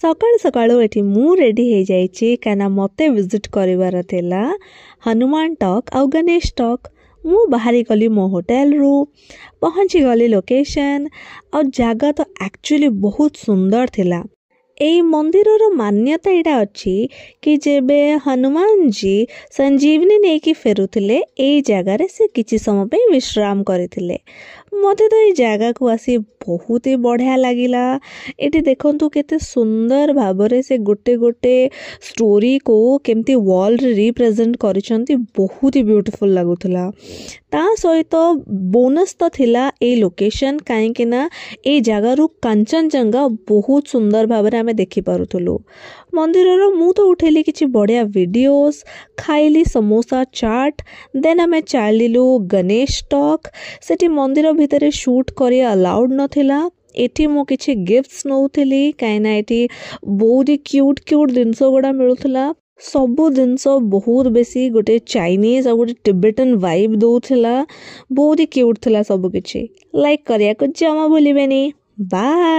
सकाळु सकाळु एठी मु रेडी हो जाइछि काना मते विजिट करिवार थिला हनुमान टॉक आउ गणेश टॉक। मु बाहरी गली मो होटल रु पहुँची गली लोकेशन और जगह तो एक्चुअली बहुत सुंदर थिला। एई मंदिर रो मान्यता एटा अछि कि जेबे हनुमान जी संजीवनी नेकी फेरुथिले एई जगह रे से किछि समय पे विश्राम करिथिले। मते तो एई जगह को आसी बहुत ही बढ़िया लागिला। एटी देखंतु केते सुंदर भाबरे से गोटे गोटे स्टोरी को केमती वॉल रे रिप्रेजेंट करिसंती बहुत ही ब्यूटीफुल लागुथला। ता सहित बोनस तो थिला ए लोकेशन काहे कि ना ए जगह रु कंचनजंगा बहुत सुंदर भाबरे आमे देखि पारुथुलु। मंदिर रो मु तो उठेली किछि बढ़िया वीडियोस खाइली समोसा चाट देन आमे चालिलु गणेश टॉक। सेठी मंदिर भितरे शूट करी अलाउड नथिला। एठी मु किछि गिफ्ट्स नउथिली काइना एठी बहुत ही क्यूट क्यूट जिंस गुडा मिलुथला। सबु जिंस बहुत बेसी गोटे चाइनीज और गोटे टिबेटन वाइब दउथला। बहुत ही क्यूट थिला सब किछि। लाइक करिया को जमा भूलिबेनी। बाय।